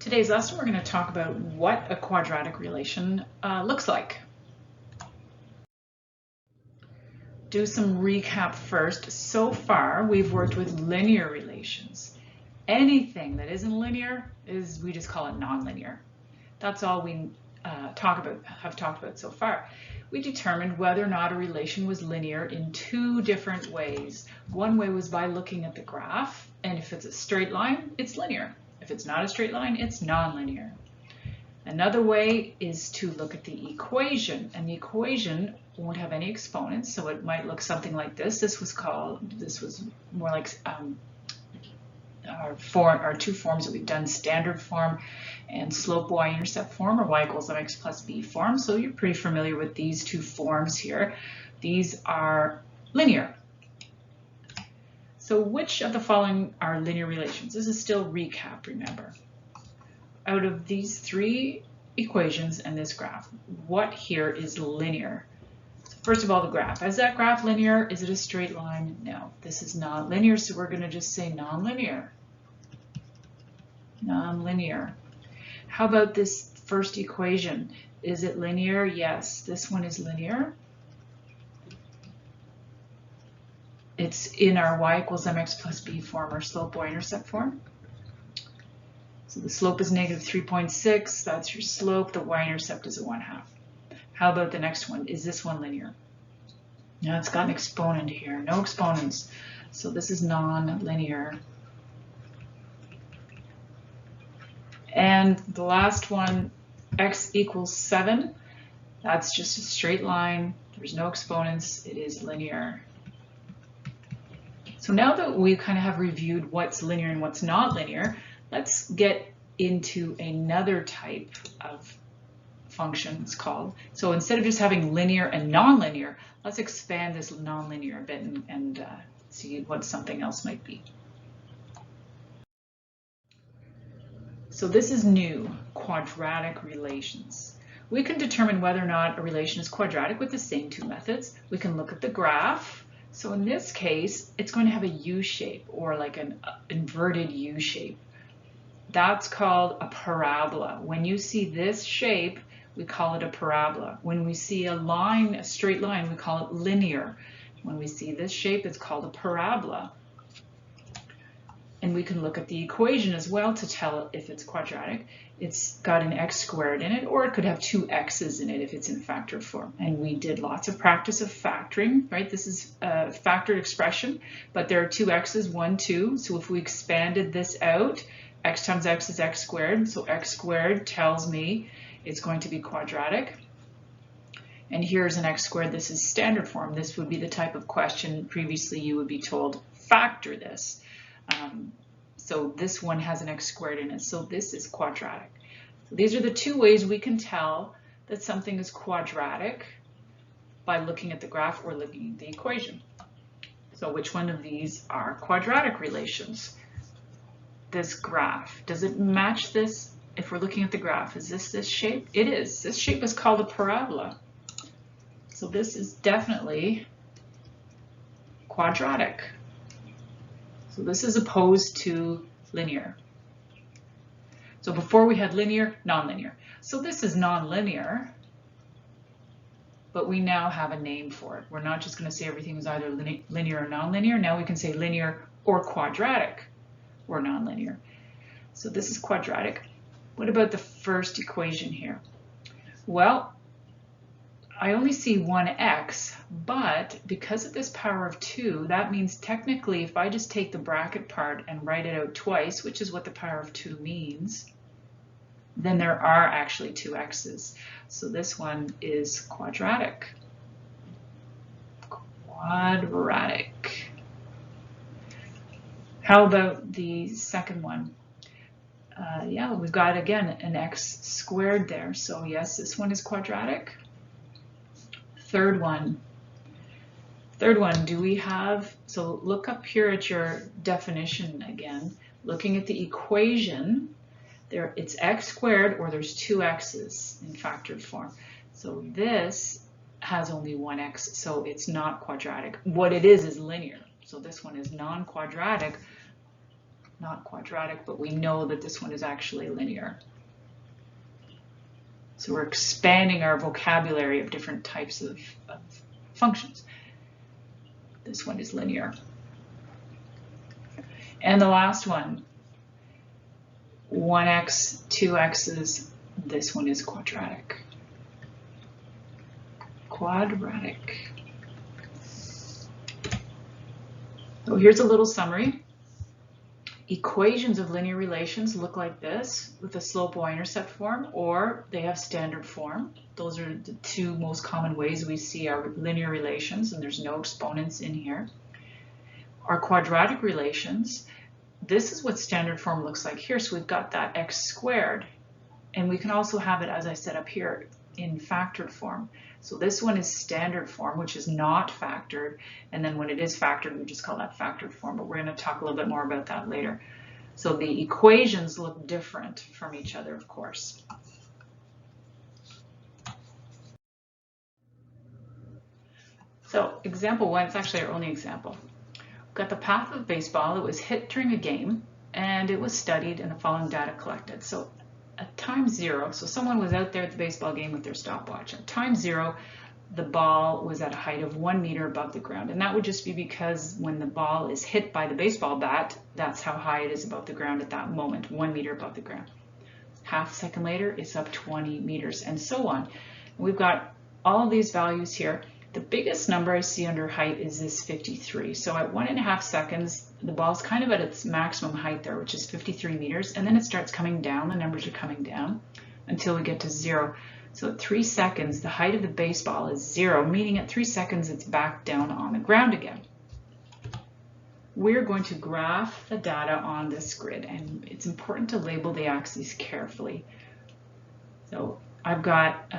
Today's lesson, we're going to talk about what a quadratic relation looks like. Do some recap first. So far, we've worked with linear relations. Anything that isn't linear we just call it nonlinear. That's all we have talked about so far. We determined whether or not a relation was linear in two different ways. One way was by looking at the graph, and if it's a straight line, it's linear. If it's not a straight line, it's nonlinear. Another way is to look at the equation, and the equation won't have any exponents, so it might look something like this. This was more like our two forms that we've done, standard form and slope y-intercept form, or y equals mx plus b form. So you're pretty familiar with these two forms here. These are linear. So which of the following are linear relations? This is still recap, remember. Out of these three equations and this graph, what here is linear? So first of all, the graph. Is that graph linear? Is it a straight line? No, this is not linear, so we're going to just say nonlinear. Nonlinear. How about this first equation? Is it linear? Yes, this one is linear. It's in our y equals mx plus b form, or slope y-intercept form. So the slope is negative 3.6. That's your slope. The y-intercept is a 1/2. How about the next one? Is this one linear? Now it's got an exponent here. No exponents. So this is non-linear. And the last one, x equals 7. That's just a straight line. There's no exponents. It is linear. So now that we kind of have reviewed what's linear and what's not linear, let's get into another type of function, it's called. So instead of just having linear and nonlinear, let's expand this nonlinear a bit and see what something else might be. So this is new, quadratic relations. We can determine whether or not a relation is quadratic with the same two methods. We can look at the graph. So in this case, it's going to have a U shape, or like an inverted U shape. That's called a parabola. When you see this shape, we call it a parabola. When we see a line, a straight line, we call it linear. When we see this shape, it's called a parabola. And we can look at the equation as well to tell if it's quadratic. It's got an x squared in it, or it could have two x's in it if it's in factored form. And we did lots of practice of factoring, right? This is a factored expression, but there are two x's, 1, 2. So if we expanded this out, x times x is x squared. So x squared tells me it's going to be quadratic. And here's an x squared. This is standard form. This would be the type of question previously you would be told, factor this. So this one has an x squared in it, so this is quadratic. So these are the two ways we can tell that something is quadratic, by looking at the graph or looking at the equation. So which one of these are quadratic relations? This graph, does it match this? If we're looking at the graph, is this shape? It is. This shape is called a parabola. So this is definitely quadratic. So this is opposed to linear. So before we had linear, nonlinear. So this is nonlinear, but we now have a name for it. We're not just going to say everything is either linear or nonlinear. Now we can say linear or quadratic or nonlinear. So this is quadratic. What about the first equation here? Well, I only see one x, but because of this power of 2, that means technically if I just take the bracket part and write it out twice, which is what the power of 2 means, then there are actually two x's. So this one is quadratic. Quadratic. How about the second one? Yeah, we've got, again, an x squared there. So yes, this one is quadratic. Third one, do we have, so look up here at your definition again, looking at the equation, there it's x squared, or there's two x's in factored form. So this has only one x, so it's not quadratic. What it is linear. So this one is non-quadratic, not quadratic, but we know that this one is actually linear. So we're expanding our vocabulary of different types of functions. This one is linear. And the last one, 1x, 2x's, this one is quadratic. Quadratic. So here's a little summary. Equations of linear relations look like this with a slope y-intercept form, or they have standard form. Those are the two most common ways we see our linear relations, and there's no exponents in here. Our quadratic relations, this is what standard form looks like here. So we've got that x squared, and we can also have it, as I said up here, in factored form. So this one is standard form, which is not factored, and then when it is factored, we just call that factored form, but we're going to talk a little bit more about that later. So the equations look different from each other, of course. So example 1, it's actually our only example. We've got the path of a baseball that was hit during a game, and it was studied and the following data collected. So at time 0, so someone was out there at the baseball game with their stopwatch. At time 0, the ball was at a height of 1 meter above the ground. And that would just be because when the ball is hit by the baseball bat, that's how high it is above the ground at that moment, 1 meter above the ground. Half a second later, it's up 20 meters, and so on. We've got all of these values here. The biggest number I see under height is this 53. So at 1.5 seconds, the ball's kind of at its maximum height there, which is 53 meters, and then it starts coming down. The numbers are coming down until we get to 0. So at 3 seconds, the height of the baseball is 0, meaning at 3 seconds, it's back down on the ground again. We're going to graph the data on this grid, and it's important to label the axes carefully. So I've got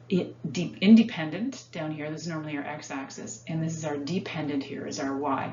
independent down here. This is normally our x-axis, and this is our dependent here is our y.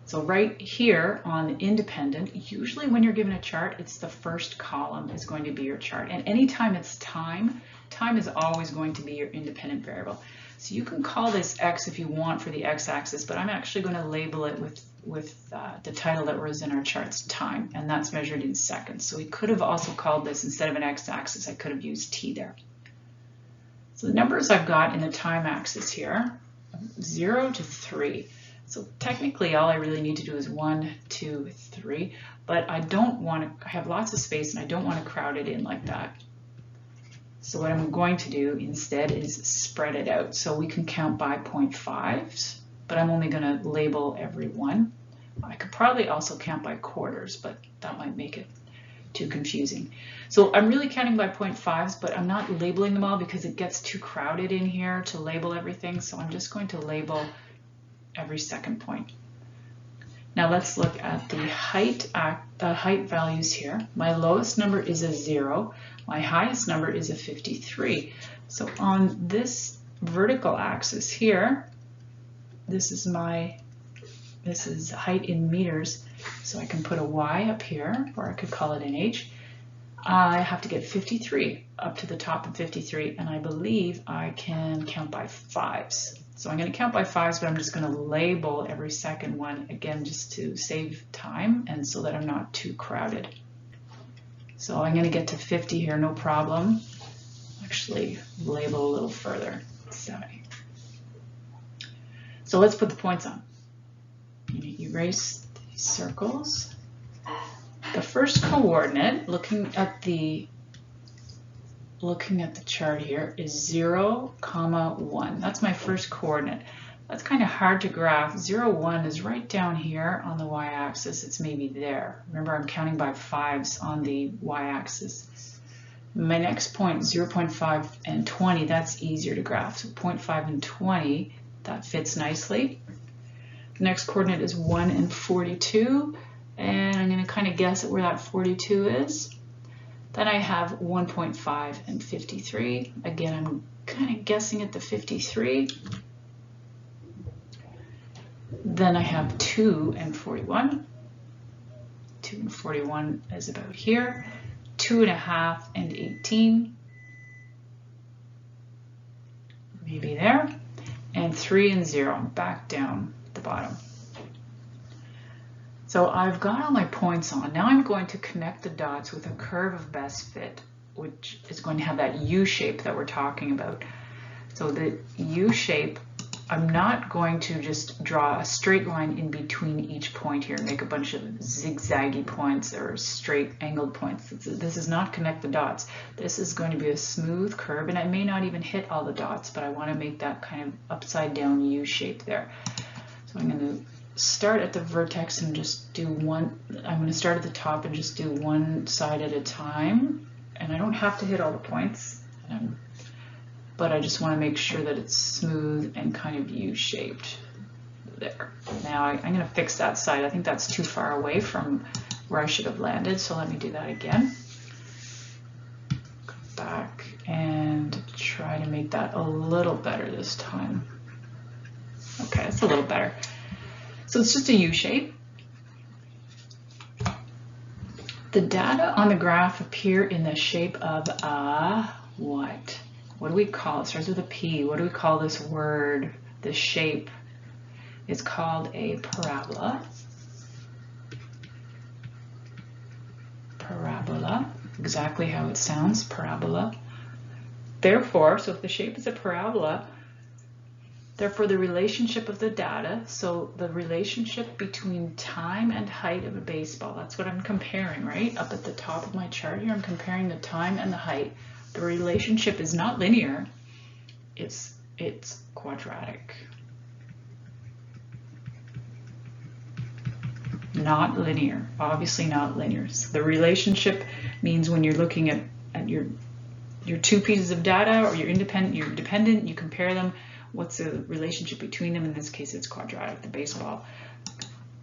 So right here on independent, usually when you're given a chart, it's the first column is going to be your chart. And anytime it's time, time is always going to be your independent variable. So you can call this x if you want for the x-axis, but I'm actually going to label it with the title that was in our charts, time, and that's measured in seconds. So we could have also called this, instead of an x-axis, I could have used t there. So the numbers I've got in the time axis here, 0 to 3. So technically all I really need to do is 1, 2, 3, but I don't want to, I have lots of space and I don't want to crowd it in like that. So what I'm going to do instead is spread it out. So we can count by 0.5s, but I'm only going to label every one. I could probably also count by quarters, but that might make it too confusing. So I'm really counting by 0.5s, but I'm not labeling them all because it gets too crowded in here to label everything. So I'm just going to label every second point. Now let's look at the height values here. My lowest number is a 0. My highest number is a 53. So on this vertical axis here, this is height in meters. So I can put a y up here, or I could call it an h. I have to get 53 up to the top of 53, and I believe I can count by 5s. So I'm going to count by 5s, but I'm just going to label every second one again just to save time and so that I'm not too crowded. So I'm going to get to 50 here, no problem. Actually, label a little further, 70. So let's put the points on. I'm going to erase these circles. The first coordinate, looking at the chart here, is 0, 1. That's my first coordinate. That's kind of hard to graph. 0, 1 is right down here on the y-axis. It's maybe there. Remember, I'm counting by 5s on the y-axis. My next point, 0.5 and 20, that's easier to graph. So 0.5 and 20, that fits nicely. The next coordinate is 1 and 42, and I'm going to kind of guess at where that 42 is. Then I have 1.5 and 53. Again, I'm kind of guessing at the 53. Then I have 2 and 41. 2 and 41 is about here. 2.5 and 18. Maybe there. And 3 and 0, back down the bottom. So I've got all my points on. Now I'm going to connect the dots with a curve of best fit, which is going to have that U shape that we're talking about. So the U shape, I'm not going to just draw a straight line in between each point here, make a bunch of zigzaggy points or straight angled points. This is not connect the dots. This is going to be a smooth curve, and I may not even hit all the dots, but I want to make that kind of upside down U shape there. So I'm going to start at the vertex and just do one. I'm going to start at the top and just do one side at a time, and I don't have to hit all the points. But I just want to make sure that it's smooth and kind of U-shaped there. Now I'm going to fix that side. I think that's too far away from where I should have landed, so let me do that again. Go back and try to make that a little better this time. Okay, it's a little better. So it's just a U shape. The data on the graph appear in the shape of a what? What do we call it? It starts with a P. What do we call this word, this shape? It's called a parabola. Parabola, exactly how it sounds, parabola. Therefore, so if the shape is a parabola, therefore the relationship of the data, so the relationship between time and height of a baseball, that's what I'm comparing, right? Up at the top of my chart here, I'm comparing the time and the height. The relationship is not linear, it's quadratic. Not linear, obviously not linear. So the relationship means when you're looking at your two pieces of data, or you're dependent, you compare them, what's the relationship between them? In this case, it's quadratic. The baseball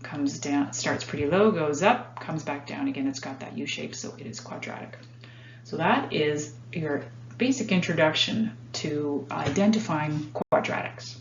comes down, starts pretty low, goes up, comes back down again. It's got that U shape, so it is quadratic. So that is your basic introduction to identifying quadratics.